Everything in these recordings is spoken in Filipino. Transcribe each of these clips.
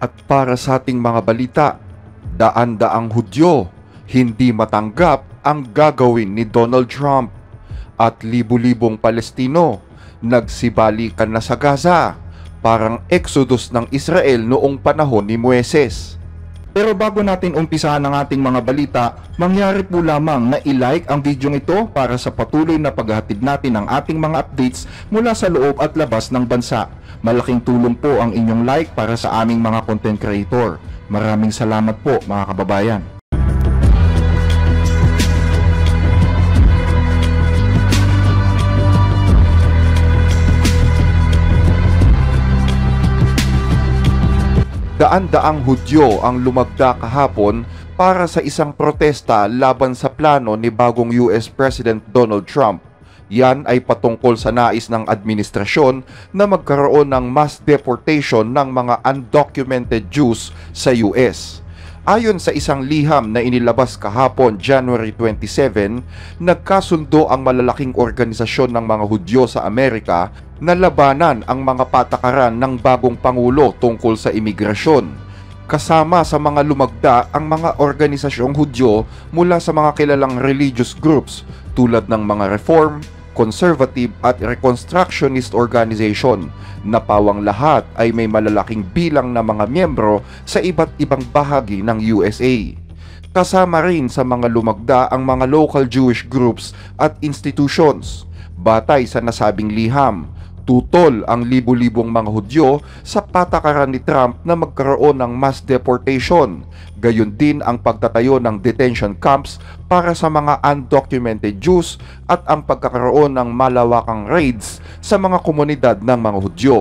At para sa ating mga balita, daan-daang Hudyo, hindi matanggap ang gagawin ni Donald Trump. At libu-libong Palestino, nagsibalikan na sa Gaza, parang exodus ng Israel noong panahon ni Moises. Pero bago natin umpisahan ang ating mga balita, mangyari po lamang na i-like ang video ito para sa patuloy na paghahatid natin ng ating mga updates mula sa loob at labas ng bansa. Malaking tulong po ang inyong like para sa aming mga content creator. Maraming salamat po mga kababayan. Daan-daang Hudyo ang lumagda kahapon para sa isang protesta laban sa plano ni bagong US President Donald Trump. Yan ay patungkol sa nais ng administrasyon na magkaroon ng mass deportation ng mga undocumented Jews sa US. Ayon sa isang liham na inilabas kahapon, January 27, nagkasundo ang malalaking organisasyon ng mga Hudyo sa Amerika na labanan ang mga patakaran ng bagong Pangulo tungkol sa imigrasyon. Kasama sa mga lumagda ang mga organisasyong Hudyo mula sa mga kilalang religious groups tulad ng mga Reform, Conservative at Reconstructionist Organization na pawang lahat ay may malalaking bilang na mga miyembro sa iba't ibang bahagi ng USA. Kasama rin sa mga lumagda ang mga local Jewish groups at institutions. Batay sa nasabing liham, tutol ang libu-libong mga Hudyo sa patakaran ni Trump na magkaroon ng mass deportation. Gayon din ang pagtatayo ng detention camps para sa mga undocumented Jews at ang pagkakaroon ng malawakang raids sa mga komunidad ng mga Hudyo.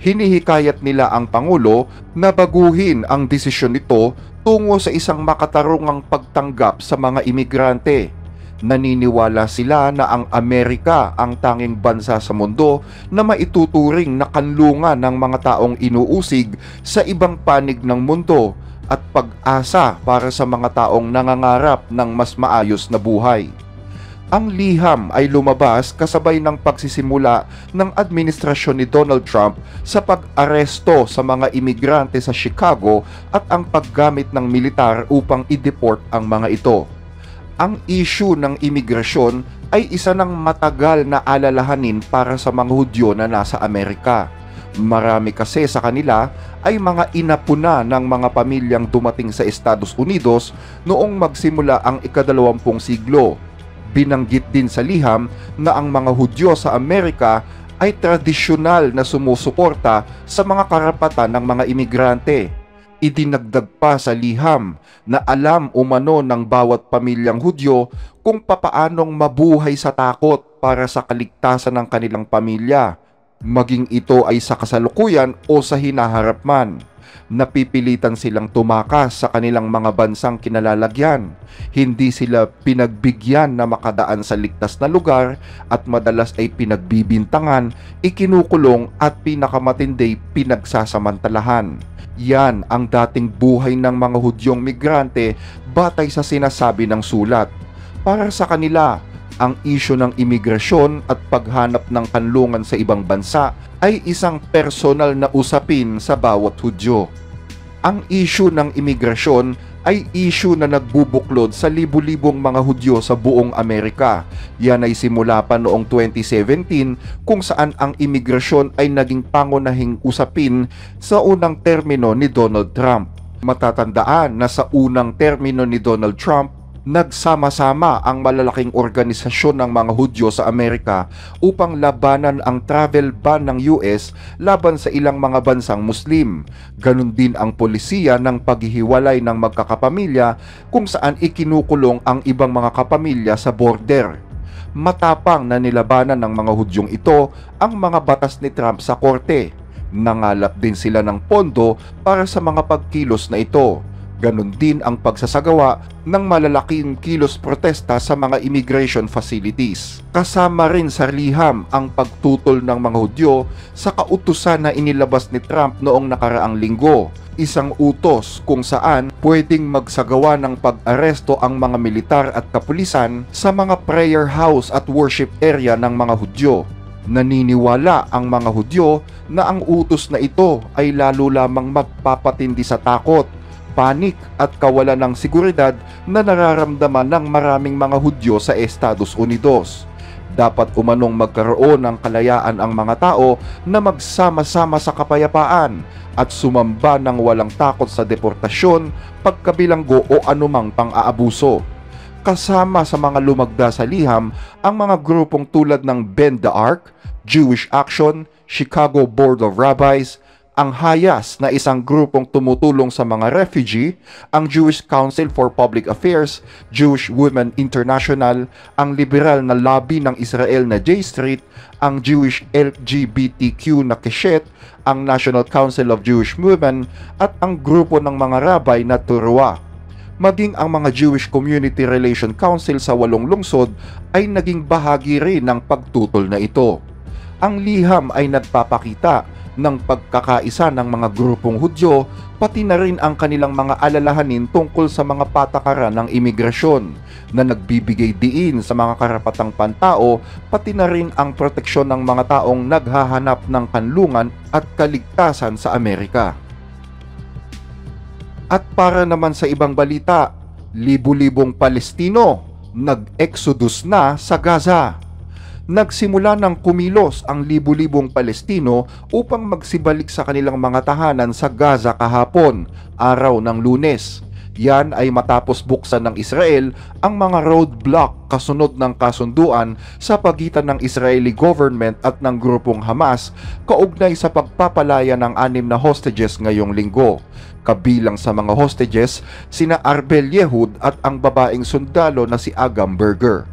Hinihikayat nila ang Pangulo na baguhin ang desisyon nito tungo sa isang makatarungang pagtanggap sa mga imigrante. Naniniwala sila na ang Amerika ang tanging bansa sa mundo na maituturing na kanlungan ng mga taong inuusig sa ibang panig ng mundo at pag-asa para sa mga taong nangangarap ng mas maayos na buhay. Ang liham ay lumabas kasabay ng pagsisimula ng administrasyon ni Donald Trump sa pag-aresto sa mga imigrante sa Chicago at ang paggamit ng militar upang i-deport ang mga ito. Ang issue ng imigrasyon ay isa ng matagal na alalahanin para sa mga Hudyo na nasa Amerika. Marami kasi sa kanila ay mga inapuna ng mga pamilyang dumating sa Estados Unidos noong magsimula ang ika-20 siglo. Binanggit din sa liham na ang mga Hudyo sa Amerika ay tradisyonal na sumusuporta sa mga karapatan ng mga imigrante. Idinagdag pa sa liham na alam umano ng bawat pamilyang Hudyo kung papaanong mabuhay sa takot para sa kaligtasan ng kanilang pamilya, maging ito ay sa kasalukuyan o sa hinaharap man. Napipilitan silang tumakas sa kanilang mga bansang kinalalagyan. Hindi sila pinagbigyan na makadaan sa ligtas na lugar at madalas ay pinagbibintangan, ikinukulong at pinakamatindi pinagsasamantalahan. Yan ang dating buhay ng mga Hudyong migrante batay sa sinasabi ng sulat. Para sa kanila, ang isyu ng imigrasyon at paghanap ng kanlungan sa ibang bansa ay isang personal na usapin sa bawat Hudyo. Ang isyu ng imigrasyon ay isyu na nagbubuklod sa libu-libong mga Hudyo sa buong Amerika. Yan ay simula pa noong 2017 kung saan ang imigrasyon ay naging pangunahing usapin sa unang termino ni Donald Trump. Matatandaan na sa unang termino ni Donald Trump, nagsama-sama ang malalaking organisasyon ng mga Hudyo sa Amerika upang labanan ang travel ban ng US laban sa ilang mga bansang Muslim. Ganon din ang polisiya ng paghihiwalay ng magkakapamilya kung saan ikinukulong ang ibang mga kapamilya sa border. Matapang na nilabanan ng mga Hudyong ito ang mga batas ni Trump sa korte. Nangalap din sila ng pondo para sa mga pagkilos na ito. Ganon din ang pagsasagawa ng malalaking kilos protesta sa mga immigration facilities. Kasama rin sa liham ang pagtutol ng mga Hudyo sa kautusan na inilabas ni Trump noong nakaraang linggo. Isang utos kung saan pwedeng magsagawa ng pag-aresto ang mga militar at kapulisan sa mga prayer house at worship area ng mga Hudyo. Naniniwala ang mga Hudyo na ang utos na ito ay lalo lamang magpapatindi sa takot, panik at kawalan ng seguridad na nararamdaman ng maraming mga Hudyo sa Estados Unidos. Dapat umanong magkaroon ng kalayaan ang mga tao na magsama-sama sa kapayapaan at sumamba ng walang takot sa deportasyon, pagkabilanggo o anumang pang-aabuso. Kasama sa mga lumagda sa liham ang mga grupong tulad ng Bend the Arc, Jewish Action, Chicago Board of Rabbis, ang Hayas na isang grupong tumutulong sa mga refugee, ang Jewish Council for Public Affairs, Jewish Women International, ang liberal na lobby ng Israel na J Street, ang Jewish LGBTQ na Keshet, ang National Council of Jewish Women, at ang grupo ng mga rabbi na Turwa. Maging ang mga Jewish Community Relation Council sa 8 lungsod ay naging bahagi rin ng pagtutol na ito. Ang liham ay nagpapakita ng pagkakaisa ng mga grupong Hudyo, pati na rin ang kanilang mga alalahanin tungkol sa mga patakaran ng imigrasyon na nagbibigay diin sa mga karapatang pantao, pati na rin ang proteksyon ng mga taong naghahanap ng kanlungan at kaligtasan sa Amerika. At para naman sa ibang balita, libu-libong Palestino nag-exodus na sa Gaza. Nagsimula ng kumilos ang libu-libong Palestino upang magsibalik sa kanilang mga tahanan sa Gaza kahapon, araw ng Lunes. Yan ay matapos buksan ng Israel ang mga roadblock kasunod ng kasunduan sa pagitan ng Israeli government at ng grupong Hamas kaugnay sa pagpapalaya ng 6 na hostages ngayong linggo. Kabilang sa mga hostages, sina Arbel Yehud at ang babaeng sundalo na si Agam Berger.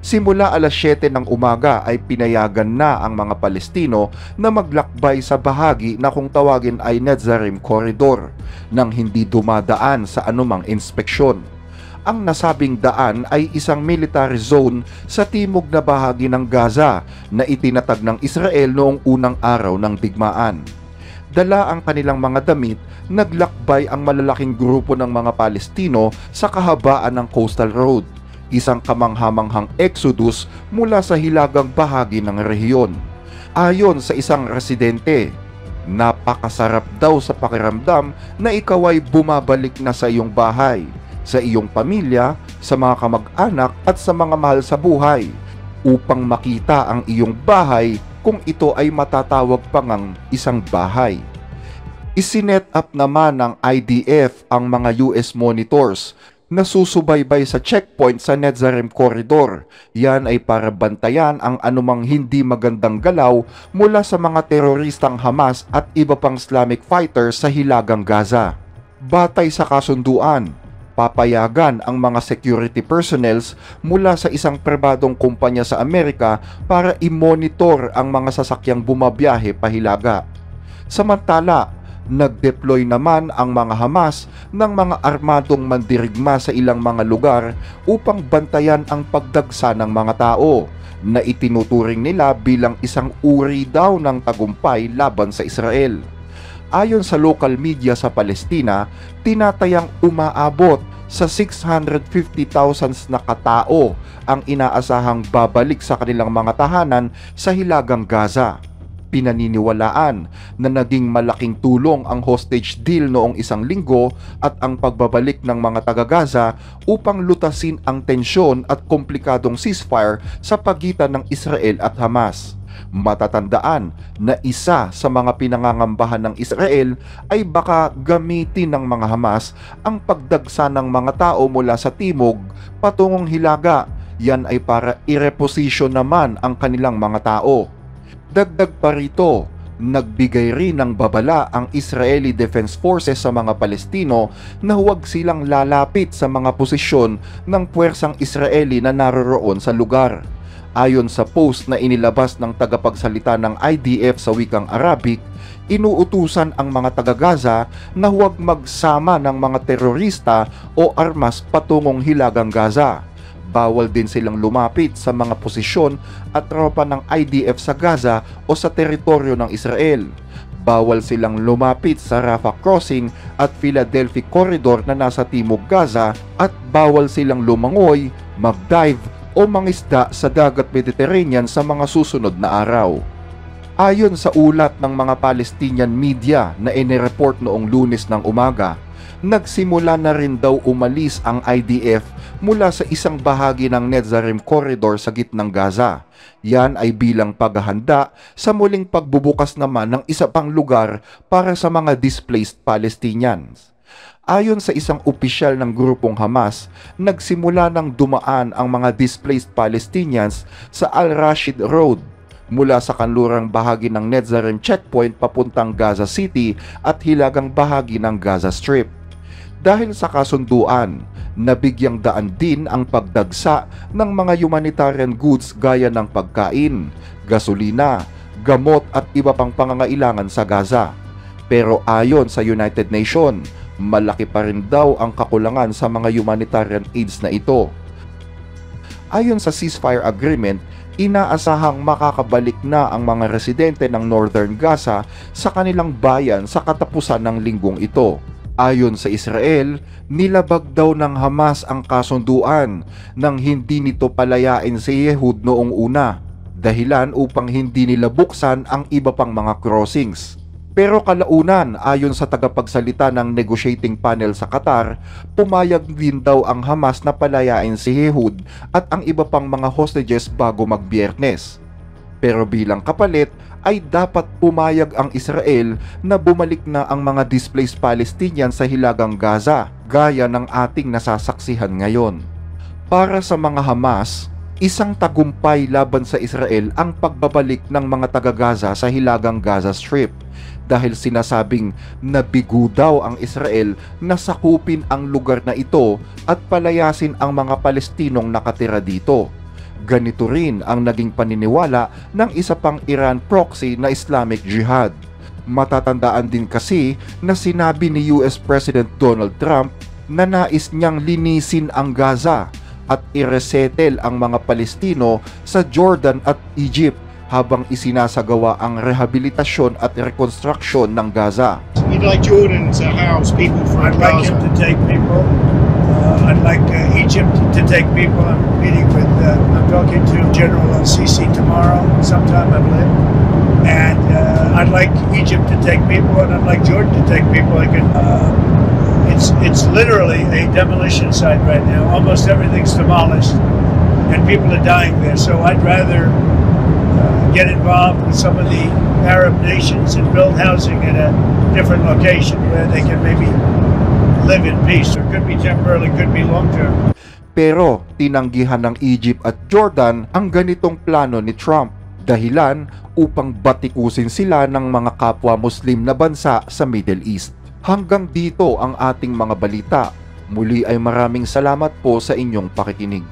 Simula alas 7 ng umaga ay pinayagan na ang mga Palestino na maglakbay sa bahagi na kung tawagin ay Netzarim Corridor nang hindi dumadaan sa anumang inspeksyon. Ang nasabing daan ay isang military zone sa timog na bahagi ng Gaza na itinatag ng Israel noong unang araw ng digmaan. Dala ang kanilang mga damit, naglakbay ang malalaking grupo ng mga Palestino sa kahabaan ng coastal road. Isang kamanghamanghang exodus mula sa hilagang bahagi ng rehiyon. Ayon sa isang residente, napakasarap daw sa pakiramdam na ikaw ay bumabalik na sa iyong bahay, sa iyong pamilya, sa mga kamag-anak at sa mga mahal sa buhay, upang makita ang iyong bahay kung ito ay matatawag pa ngang isang bahay. Isinet up naman ng IDF ang mga US monitors na susubaybay sa checkpoint sa Netzarim Corridor. Yan ay para bantayan ang anumang hindi magandang galaw mula sa mga teroristang Hamas at iba pang Islamic fighters sa hilagang Gaza. Batay sa kasunduan, papayagan ang mga security personnels mula sa isang pribadong kumpanya sa Amerika para i-monitor ang mga sasakyang bumabiyahe pahilaga. Samantala, nag-deploy naman ang mga Hamas ng mga armadong mandirigma sa ilang mga lugar upang bantayan ang pagdagsa ng mga tao na itinuturing nila bilang isang uri daw ng tagumpay laban sa Israel. Ayon sa local media sa Palestina, tinatayang umaabot sa 650,000 na katao ang inaasahang babalik sa kanilang mga tahanan sa hilagang Gaza. Pinaniniwalaan na naging malaking tulong ang hostage deal noong isang linggo at ang pagbabalik ng mga taga-Gaza upang lutasin ang tensyon at komplikadong ceasefire sa pagitan ng Israel at Hamas. Matatandaan na isa sa mga pinangangambahan ng Israel ay baka gamitin ng mga Hamas ang pagdagsa ng mga tao mula sa timog patungong hilaga. Yan ay para i-reposition naman ang kanilang mga tao. Dagdag pa rito, nagbigay rin ng babala ang Israeli Defense Forces sa mga Palestino na huwag silang lalapit sa mga posisyon ng puwersang Israeli na naroroon sa lugar. Ayon sa post na inilabas ng tagapagsalita ng IDF sa wikang Arabic, inuutusan ang mga taga-Gaza na huwag magsama ng mga terorista o armas patungong hilagang Gaza. Bawal din silang lumapit sa mga posisyon at tropa ng IDF sa Gaza o sa teritoryo ng Israel. Bawal silang lumapit sa Rafah Crossing at Philadelphia Corridor na nasa timog Gaza at bawal silang lumangoy, mag-dive o mangisda sa dagat Mediterranean sa mga susunod na araw. Ayon sa ulat ng mga Palestinian media na inireport noong Lunes ng umaga, nagsimula na rin daw umalis ang IDF mula sa isang bahagi ng Netzarim Corridor sa gitnang Gaza. Yan ay bilang paghahanda sa muling pagbubukas naman ng isa pang lugar para sa mga displaced Palestinians. Ayon sa isang opisyal ng grupong Hamas, nagsimula ng dumaan ang mga displaced Palestinians sa Al-Rashid Road mula sa kanlurang bahagi ng Netzarim checkpoint papuntang Gaza City at hilagang bahagi ng Gaza Strip. Dahil sa kasunduan, nabigyang daan din ang pagdagsa ng mga humanitarian goods gaya ng pagkain, gasolina, gamot at iba pang pangangailangan sa Gaza. Pero ayon sa United Nations, malaki pa rin daw ang kakulangan sa mga humanitarian aids na ito. Ayon sa ceasefire agreement, inaasahang makakabalik na ang mga residente ng Northern Gaza sa kanilang bayan sa katapusan ng linggong ito. Ayon sa Israel, nilabag daw ng Hamas ang kasunduan nang hindi nito palayain si Ehud noong una, dahilan upang hindi nila buksan ang iba pang mga crossings. Pero kalaunan, ayon sa tagapagsalita ng negotiating panel sa Qatar, pumayag din daw ang Hamas na palayain si Ehud at ang iba pang mga hostages bago mag-Biyernes. Pero bilang kapalit, ay dapat pumayag ang Israel na bumalik na ang mga displaced Palestinians sa hilagang Gaza, gaya ng ating nasasaksihan ngayon. Para sa mga Hamas, isang tagumpay laban sa Israel ang pagbabalik ng mga taga-Gaza sa hilagang Gaza Strip, dahil sinasabing nabigo daw ang Israel na sakupin ang lugar na ito at palayasin ang mga Palestinong nakatira dito. Ganito rin ang naging paniniwala ng isa pang Iran proxy na Islamic Jihad. Matatandaan din kasi na sinabi ni US President Donald Trump na nais niyang linisin ang Gaza at i-resettle ang mga Palestino sa Jordan at Egypt habang isinasagawa ang rehabilitasyon at rekonstruksyon ng Gaza. You'd like Jordan to house people from I'd like him to take people. I'd like Egypt to take people. I'm meeting with, I'm talking to General al-Sisi tomorrow, sometime I believe. And I'd like Egypt to take people, and I'd like Jordan to take people. It's literally a demolition site right now. Almost everything's demolished, and people are dying there. So I'd rather get involved with some of the Arab nations and build housing in a different location where they can maybe live in peace. Or could be temporarily, could be long term. Pero tinanggihan ng Egypt at Jordan ang ganitong plano ni Trump, dahilan upang batikusin sila ng mga kapwa Muslim na bansa sa Middle East. Hanggang dito ang ating mga balita. Muli ay maraming salamat po sa inyong pakikinig.